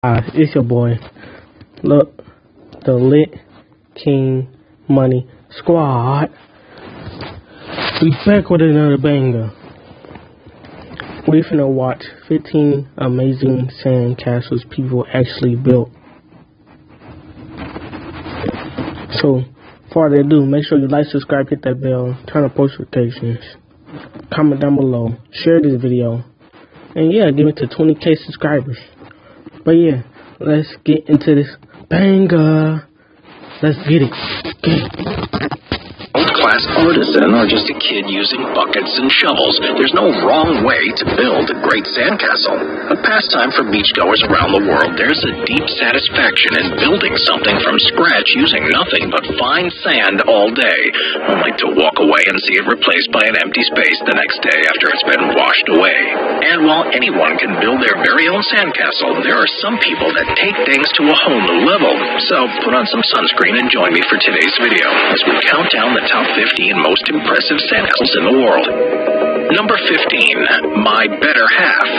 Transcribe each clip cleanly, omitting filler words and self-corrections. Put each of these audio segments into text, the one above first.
Hi, it's your boy. Look, the Lit King Money Squad. We back with another banger. We finna watch 15 amazing sand castles people actually built. So, before they do, make sure you like, subscribe, hit that bell, turn on post notifications, comment down below, share this video, and yeah, give it to 20k subscribers. But yeah, let's get into this banger. Let's get it. Class artisan or just a kid using buckets and shovels, there's no wrong way to build a great sandcastle. A pastime for beachgoers around the world, there's a deep satisfaction in building something from scratch using nothing but fine sand all day, only to walk away and see it replaced by an empty space the next day after it's been washed away. And while anyone can build their very own sandcastle, there are some people that take things to a whole new level. So put on some sunscreen and join me for today's video as we count down the top 50 most impressive sandcastles in the world. Number 15, My Better Half.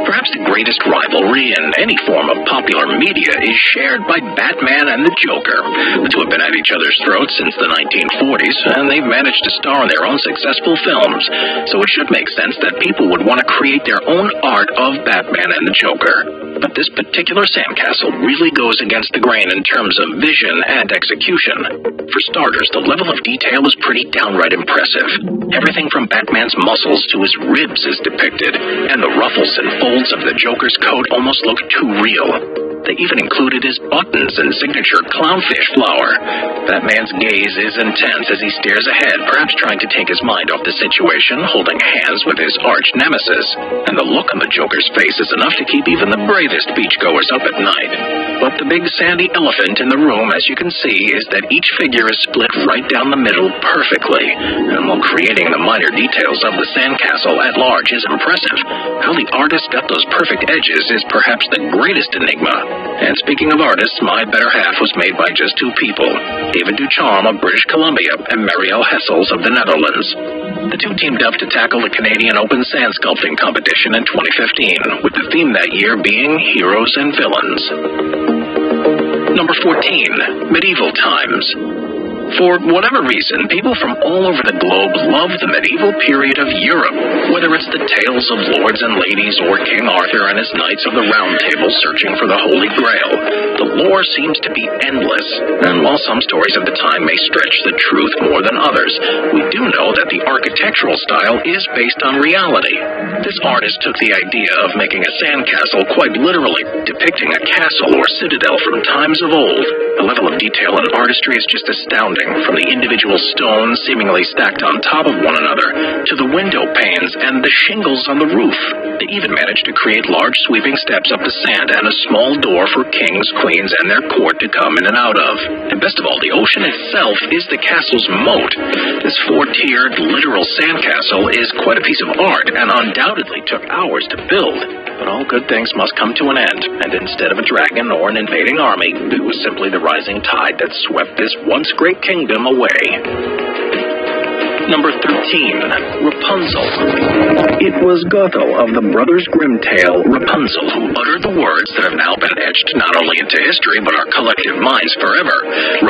Perhaps the greatest rivalry in any form of popular media is shared by Batman and the Joker. The two have been at each other's throats since the 1940s, and they've managed to star in their own successful films. So it should make sense that people would want to create their own art of Batman and the Joker. But this particular sandcastle really goes against the grain in terms of vision and execution. For starters, the level of detail is pretty downright impressive. Everything from Batman's muscles to his ribs is depicted, and the ruffles and folds of the Joker's coat almost look too real. They even included his buttons and signature clownfish flower. Batman's gaze is intense as he stares ahead, perhaps trying to take his mind off the situation, holding hands with his arch nemesis. And the look on the Joker's face is enough to keep even the bravest beachgoers up at night. But the big sandy elephant in the room, as you can see, is that each figure is split right down the middle perfectly. And while creating the minor details of the sandcastle at large is impressive, how the artist got those perfect edges is perhaps the greatest enigma. And speaking of artists, My Better Half was made by just two people, David Ducharme of British Columbia and Marielle Hessels of the Netherlands. The two teamed up to tackle the Canadian Open Sand Sculpting Competition in 2015, with the theme that year being Heroes and Villains. Number 14, Medieval Times. For whatever reason, people from all over the globe love the medieval period of Europe, whether it's the tales of lords and ladies or King Arthur and his knights of the Round Table searching for the Holy Grail. The lore seems to be endless, and while some stories of the time may stretch the truth more than others, we do know that the architectural style is based on reality. This artist took the idea of making a sandcastle quite literally, depicting a castle or citadel from times of old. The level of detail and artistry is just astounding. From the individual stones seemingly stacked on top of one another, to the window panes and the shingles on the roof. They even managed to create large sweeping steps up the sand and a small door for kings, queens, and their court to come in and out of. And best of all, the ocean itself is the castle's moat. This four-tiered, literal sandcastle is quite a piece of art and undoubtedly took hours to build. But all good things must come to an end, and instead of a dragon or an invading army, it was simply the rising tide that swept this once great kingdom away. Number 13, Rapunzel. It was Goethel of the Brothers Grimm tale Rapunzel who uttered the words that have now been etched not only into history but our collective minds forever.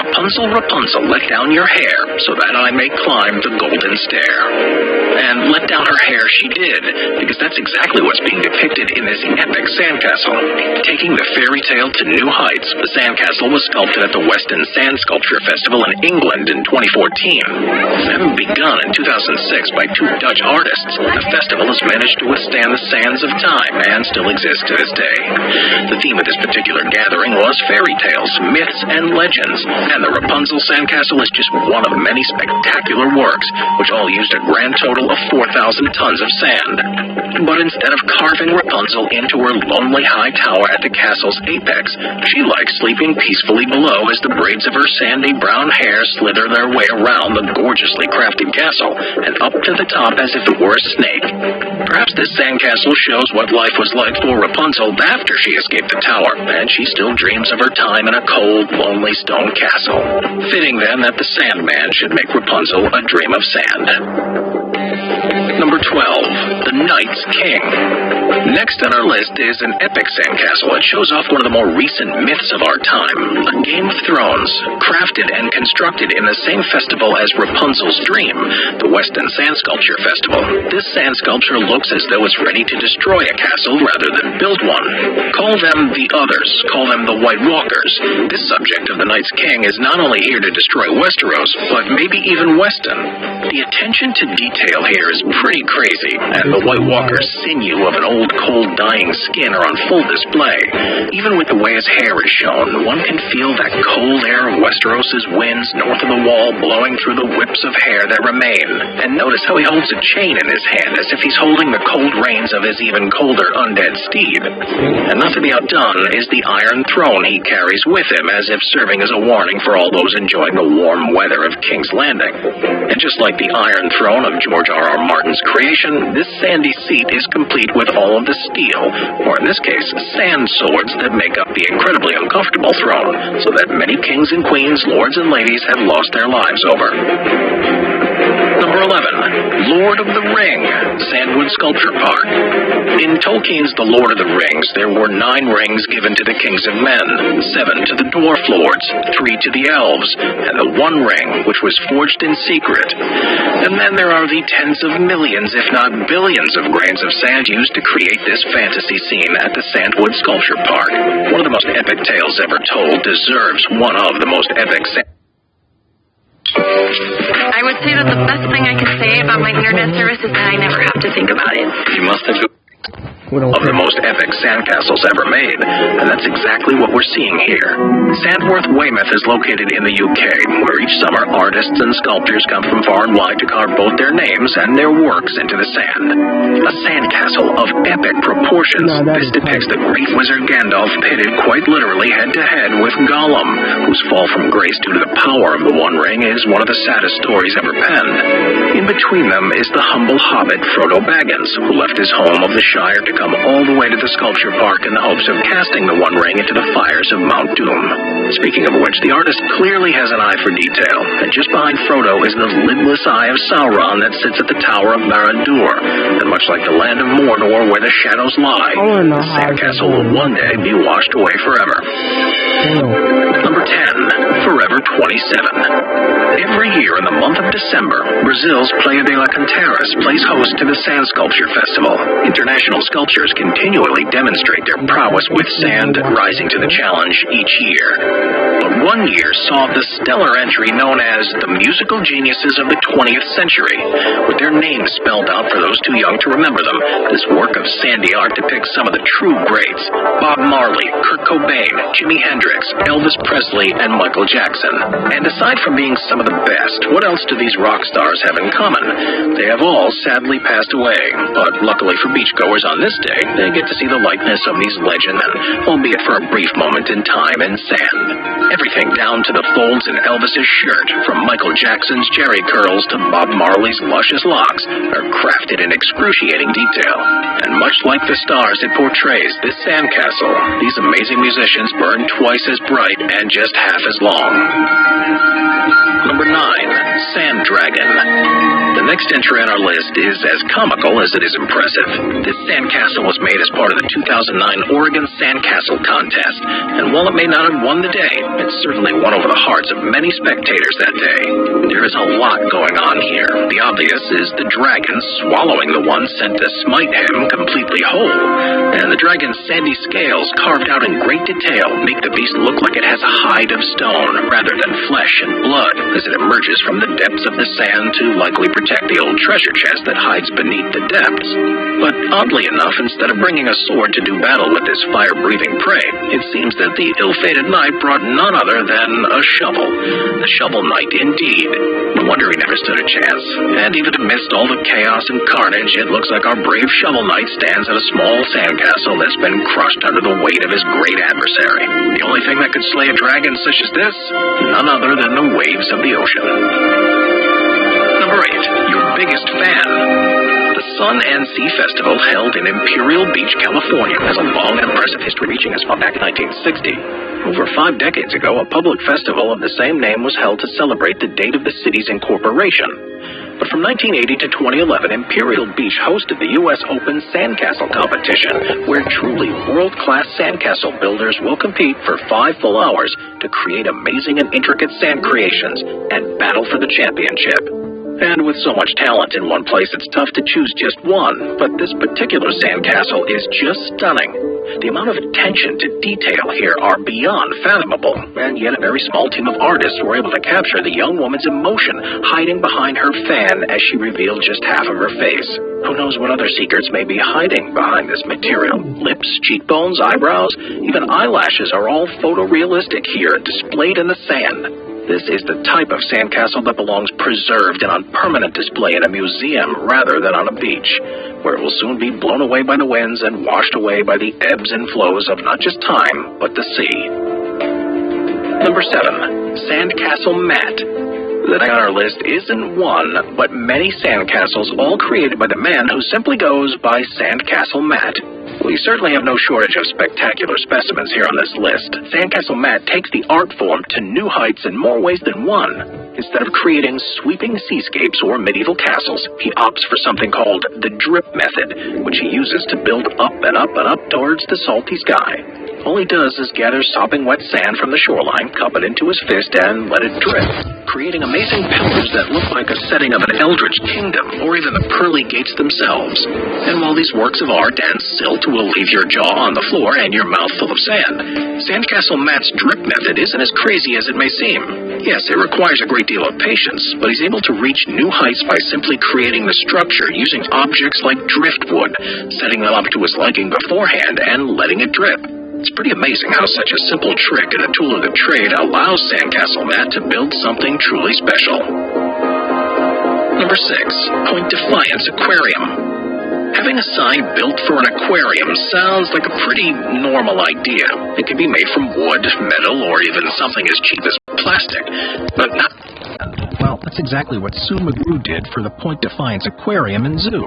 Rapunzel, Rapunzel, let down your hair so that I may climb the golden stair. And let down her hair she did, because that's exactly what's being depicted in this epic sandcastle. Taking the fairy tale to new heights, the sandcastle was sculpted at the Weston Sand Sculpture Festival in England in 2014. Having begun in 2006 by two Dutch artists, the festival has managed to withstand the sands of time and still exists to this day. The theme of this particular gathering was fairy tales, myths, and legends, and the Rapunzel Sandcastle is just one of many spectacular works, which all used a grand total of 4,000 tons of sand. But instead of carving Rapunzel into her lonely high tower at the castle's apex, she likes sleeping peacefully below as the braids of her sandy brown hair slither their way around the gorgeously crafted castle and up to the top as if it were a snake. Perhaps this sandcastle shows what life was like for Rapunzel after she escaped the tower, and she still dreams of her time in a cold, lonely stone castle. Fitting then that the Sandman should make Rapunzel a dream of sand. Number 12, The Night's King. Next on our list is an epic sandcastle. It shows off one of the more recent myths of our time, a Game of Thrones, crafted and constructed in the same festival as Rapunzel's Dream, the Weston Sand Sculpture Festival. This sand sculpture looks as though it's ready to destroy a castle rather than build one. Call them the Others. Call them the White Walkers. This subject of the Night's King is not only here to destroy Westeros, but maybe even Weston. The attention to detail here is pretty crazy, and the White Walker's sinew of an old, cold, dying skin are on full display. Even with the way his hair is shown, one can feel that cold air of Westeros' winds north of the wall blowing through the whips of hair that remain. And notice how he holds a chain in his hand as if he's holding the cold reins of his even colder undead steed. And not to be outdone is the Iron Throne he carries with him, as if serving as a warning for all those enjoying the warm weather of King's Landing. And just like the Iron Throne of George R.R. Martin's creation, this sandy seat is complete with all of the steel, or in this case, sand swords that make up the incredibly uncomfortable throne, so that many kings and queens, lords and ladies have lost their lives over. Number 11, Lord of the Ring, Sandwood Sculpture Park. In Tolkien's The Lord of the Rings, there were 9 rings given to the kings of men, 7 to the dwarf lords, 3 to the elves, and the 1 ring, which was forged in secret. And then there are the tens of millions, if not billions, of grains of sand used to create this fantasy scene at the Sandwood Sculpture Park. One of the most epic tales ever told deserves one of the most epic I would say that the best thing I could say about my internet service is that I never have to think about it. You must have of the most epic sandcastles ever made, and that's exactly what we're seeing here. Sandworth Weymouth is located in the UK, where each summer artists and sculptors come from far and wide to carve both their names and their works into the sand. A sandcastle of epic proportions. This depicts the great wizard Gandalf pitted quite literally head-to-head with Gollum, whose fall from grace due to the power of the One Ring is one of the saddest stories ever penned. In between them is the humble hobbit Frodo Baggins, who left his home of the Shire to come all the way to the sculpture park in the hopes of casting the One Ring into the fires of Mount Doom. Speaking of which, the artist clearly has an eye for detail, and just behind Frodo is the lidless eye of Sauron that sits at the Tower of Barad-dûr. And much like the land of Mordor where the shadows lie, the sandcastle will one day be washed away forever. Number 10, Forever 27. Every year in the month of December, Brazil's Playa de la Canteras plays host to the Sand Sculpture Festival. International sculptures continually demonstrate their prowess with sand, rising to the challenge each year. But one year saw the stellar entry known as the Musical Geniuses of the 20th Century. With their names spelled out for those too young to remember them, this work of sandy art depicts some of the true greats: Bob Marley, Kurt Cobain, Jimi Hendrix, Elvis Presley, and Michael Jackson. And aside from being some of the best, what else do these rock stars have in common? They have all sadly passed away, but luckily for beachgoers on this day, they get to see the likeness of these legendmen, albeit for a brief moment in time and sand. Everything down to the folds in Elvis's shirt, from Michael Jackson's Jerry curls to Bob Marley's luscious locks, are crafted in excruciating detail. And much like the stars it portrays, this sandcastle, these amazing musicians burn twice as bright and just half as long. Number 9, Sand Dragon. The next entry on our list is as comical as it is impressive. This sandcastle was made as part of the 2009 Oregon Sandcastle Contest, and while it may not have won the day, it certainly won over the hearts of many spectators that day. There is a lot going on here. The obvious is the dragon swallowing the one sent to smite him completely whole, and the dragon's sandy scales carved out in great detail make the beast look like it has a hide of stone rather than flesh and blood as it emerges from the depths of the sand to likely protect the old treasure chest that hides beneath the depths. But oddly enough, instead of bringing a sword to do battle with this fire-breathing prey, it seems that the ill-fated knight brought none other than a shovel. The Shovel Knight, indeed. No wonder he never stood a chance. And even amidst all the chaos and carnage, it looks like our brave Shovel Knight stands at a small sandcastle that's been crushed under the weight of his great adversary. The only thing that could slay a dragon such as this, none other than the waves of the ocean. Number 8, your biggest fan. The Sun and Sea Festival, held in Imperial Beach, California, has a long and impressive history reaching as far back in 1960. Over 5 decades ago, a public festival of the same name was held to celebrate the date of the city's incorporation. But from 1980 to 2011, Imperial Beach hosted the U.S. Open Sandcastle Competition, where truly world-class sandcastle builders will compete for 5 full hours to create amazing and intricate sand creations and battle for the championship. And with so much talent in one place, it's tough to choose just one, but this particular sandcastle is just stunning. The amount of attention to detail here are beyond fathomable, and yet a very small team of artists were able to capture the young woman's emotion hiding behind her fan as she revealed just half of her face. Who knows what other secrets may be hiding behind this material? Lips, cheekbones, eyebrows, even eyelashes are all photorealistic here, displayed in the sand. This is the type of sandcastle that belongs preserved and on permanent display in a museum rather than on a beach, where it will soon be blown away by the winds and washed away by the ebbs and flows of not just time, but the sea. Number 7. Sandcastle Matt. The next on our list isn't one, but many sandcastles, all created by the man who simply goes by Sandcastle Matt. We certainly have no shortage of spectacular specimens here on this list. Sandcastle Matt takes the art form to new heights in more ways than one. Instead of creating sweeping seascapes or medieval castles, he opts for something called the drip method, which he uses to build up and up and up towards the salty sky. All he does is gather sopping wet sand from the shoreline, cup it into his fist, and let it drip, creating amazing pillars that look like a setting of an eldritch kingdom, or even the pearly gates themselves. And while these works of art and silt will leave your jaw on the floor and your mouth full of sand, Sandcastle Matt's drip method isn't as crazy as it may seem. Yes, it requires a great deal of patience, but he's able to reach new heights by simply creating the structure using objects like driftwood, setting them up to his liking beforehand, and letting it drip. It's pretty amazing how such a simple trick and a tool of the trade allows Sandcastle Matt to build something truly special. Number 6. Point Defiance Aquarium. Having a sign built for an aquarium sounds like a pretty normal idea. It can be made from wood, metal, or even something as cheap as plastic, but not... Well, that's exactly what Sue McGrew did for the Point Defiance Aquarium and Zoo.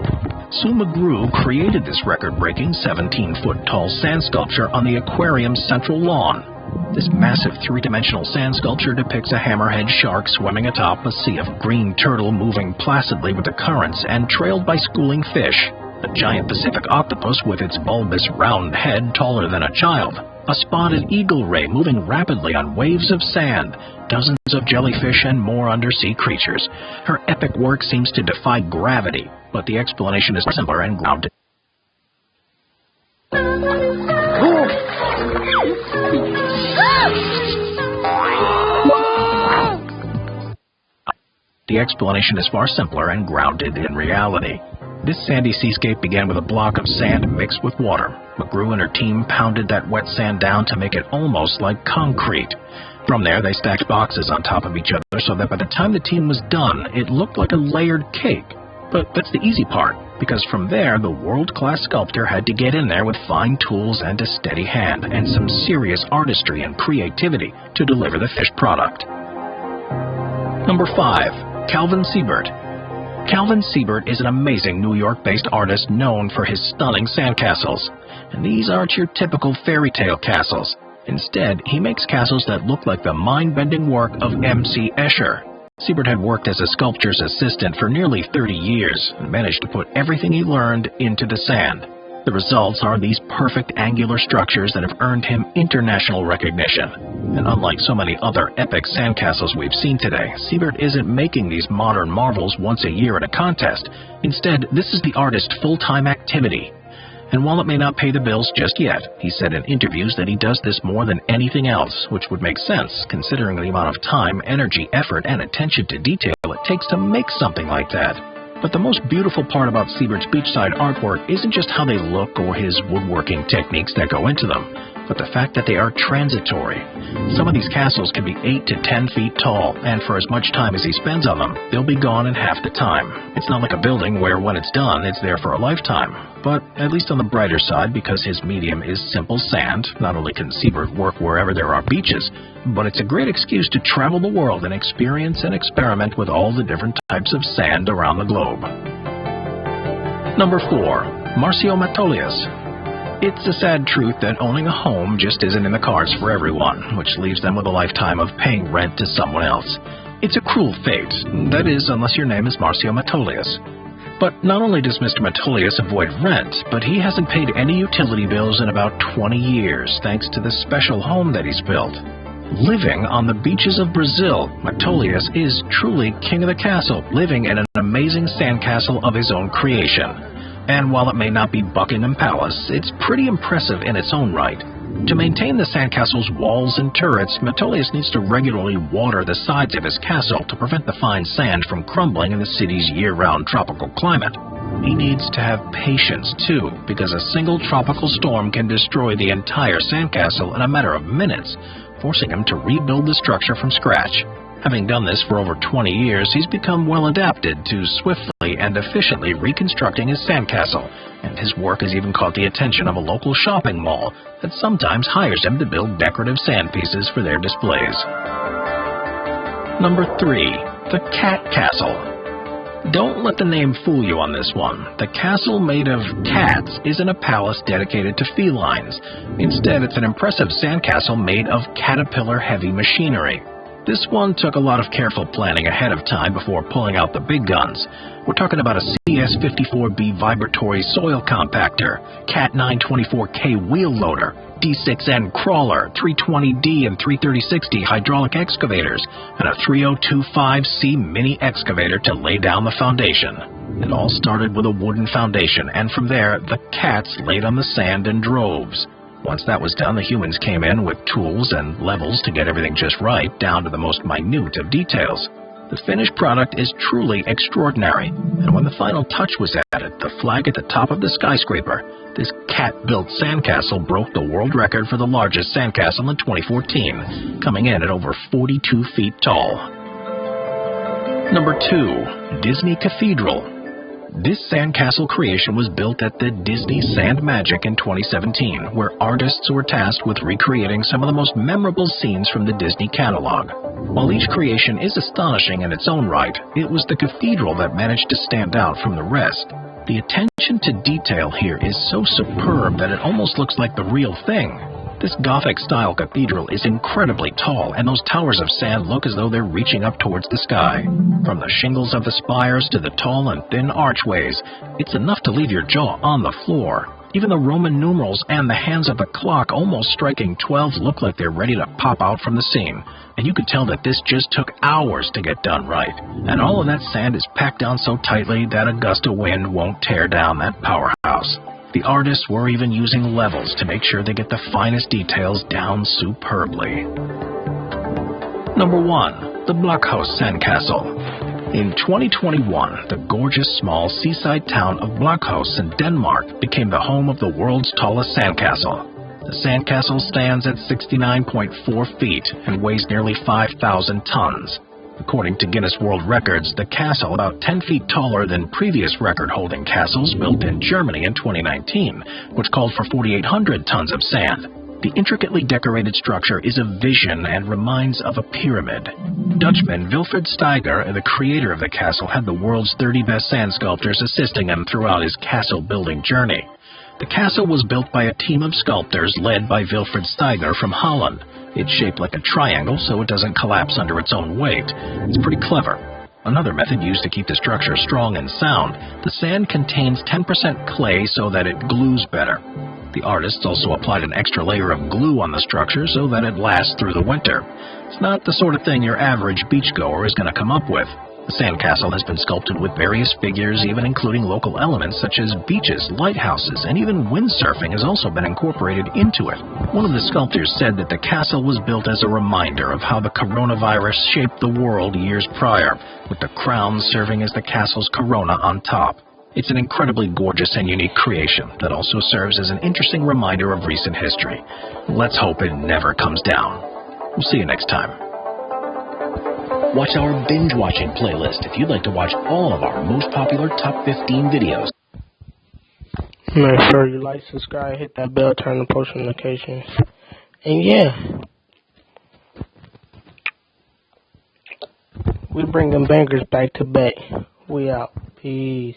Sue McGrew created this record-breaking 17-foot-tall sand sculpture on the aquarium's central lawn. This massive three-dimensional sand sculpture depicts a hammerhead shark swimming atop a sea of green turtle moving placidly with the currents and trailed by schooling fish, a giant Pacific octopus with its bulbous round head taller than a child, a spotted eagle ray moving rapidly on waves of sand, dozens of jellyfish, and more undersea creatures. Her epic work seems to defy gravity, but the explanation is simpler and grounded. The explanation is far simpler and grounded in reality. This sandy seascape began with a block of sand mixed with water. McGrew and her team pounded that wet sand down to make it almost like concrete. From there, they stacked boxes on top of each other so that by the time the team was done, it looked like a layered cake. But that's the easy part, because from there, the world-class sculptor had to get in there with fine tools and a steady hand, and some serious artistry and creativity to deliver the finished product. Number 5. Calvin Siebert. Calvin Siebert is an amazing New York-based artist known for his stunning sandcastles. And these aren't your typical fairy tale castles. Instead, he makes castles that look like the mind-bending work of M.C. Escher. Siebert had worked as a sculptor's assistant for nearly 30 years and managed to put everything he learned into the sand. The results are these perfect angular structures that have earned him international recognition. And unlike so many other epic sandcastles we've seen today, Siebert isn't making these modern marvels once a year at a contest. Instead, this is the artist's full-time activity. And while it may not pay the bills just yet, he said in interviews that he does this more than anything else, which would make sense considering the amount of time, energy, effort, and attention to detail it takes to make something like that. But the most beautiful part about Siebert's beachside artwork isn't just how they look or his woodworking techniques that go into them, but the fact that they are transitory. Some of these castles can be 8 to 10 feet tall, and for as much time as he spends on them, they'll be gone in half the time. It's not like a building where when it's done, it's there for a lifetime. But at least on the brighter side, because his medium is simple sand, not only can Siebert work wherever there are beaches, but it's a great excuse to travel the world and experience and experiment with all the different types of sand around the globe. Number 4. Marcio Matolias. It's a sad truth that owning a home just isn't in the cards for everyone, which leaves them with a lifetime of paying rent to someone else. It's a cruel fate, that is, unless your name is Marcio Metolius. But not only does Mr. Metolius avoid rent, but he hasn't paid any utility bills in about 20 years, thanks to the special home that he's built. Living on the beaches of Brazil, Metolius is truly king of the castle, living in an amazing sandcastle of his own creation. And while it may not be Buckingham Palace, it's pretty impressive in its own right. To maintain the sandcastle's walls and turrets, Metolius needs to regularly water the sides of his castle to prevent the fine sand from crumbling in the city's year-round tropical climate. He needs to have patience, too, because a single tropical storm can destroy the entire sandcastle in a matter of minutes, forcing him to rebuild the structure from scratch. Having done this for over 20 years, he's become well adapted to swiftly and efficiently reconstructing his sandcastle, and his work has even caught the attention of a local shopping mall that sometimes hires him to build decorative sand pieces for their displays. Number 3. The Cat Castle. Don't let the name fool you on this one. The castle made of cats isn't a palace dedicated to felines. Instead, it's an impressive sandcastle made of caterpillar-heavy machinery. This one took a lot of careful planning ahead of time before pulling out the big guns. We're talking about a CS54B vibratory soil compactor, Cat 924K wheel loader, D6N crawler, 320D and 33060 hydraulic excavators, and a 3025C mini excavator to lay down the foundation. It all started with a wooden foundation, and from there, the cats laid on the sand in droves. Once that was done, the humans came in with tools and levels to get everything just right, down to the most minute of details. The finished product is truly extraordinary, and when the final touch was added, the flag at the top of the skyscraper, this cat-built sandcastle broke the world record for the largest sandcastle in 2014, coming in at over 42 feet tall. Number 2. Disney Cathedral. This sandcastle creation was built at the Disney Sand Magic in 2017, where artists were tasked with recreating some of the most memorable scenes from the Disney catalog. While each creation is astonishing in its own right, it was the cathedral that managed to stand out from the rest. The attention to detail here is so superb that it almost looks like the real thing. This Gothic-style cathedral is incredibly tall, and those towers of sand look as though they're reaching up towards the sky. From the shingles of the spires to the tall and thin archways, it's enough to leave your jaw on the floor. Even the Roman numerals and the hands of the clock almost striking 12 look like they're ready to pop out from the scene, and you could tell that this just took hours to get done right. And all of that sand is packed down so tightly that a gust of wind won't tear down that powerhouse. The artists were even using levels to make sure they get the finest details down superbly. Number 1. The Blockhaus Sandcastle. In 2021, the gorgeous small seaside town of Blockhaus in Denmark became the home of the world's tallest sandcastle. The sandcastle stands at 69.4 feet and weighs nearly 5,000 tons. According to Guinness World Records, the castle, about 10 feet taller than previous record-holding castles built in Germany in 2019, which called for 4,800 tons of sand. The intricately decorated structure is a vision and reminds of a pyramid. Dutchman Wilfried Steiger, the creator of the castle, had the world's 30 best sand sculptors assisting him throughout his castle-building journey. The castle was built by a team of sculptors led by Wilfried Steiger from Holland. It's shaped like a triangle so it doesn't collapse under its own weight. It's pretty clever. Another method used to keep the structure strong and sound, the sand contains 10% clay so that it glues better. The artists also applied an extra layer of glue on the structure so that it lasts through the winter. It's not the sort of thing your average beachgoer is going to come up with. The sandcastle has been sculpted with various figures, even including local elements such as beaches, lighthouses, and even windsurfing has also been incorporated into it. One of the sculptors said that the castle was built as a reminder of how the coronavirus shaped the world years prior, with the crown serving as the castle's corona on top. It's an incredibly gorgeous and unique creation that also serves as an interesting reminder of recent history. Let's hope it never comes down. We'll see you next time. Watch our binge-watching playlist if you'd like to watch all of our most popular top 15 videos. Make sure you like, subscribe, hit that bell, turn on post notifications. And yeah, we bring them bangers back to back. We out. Peace.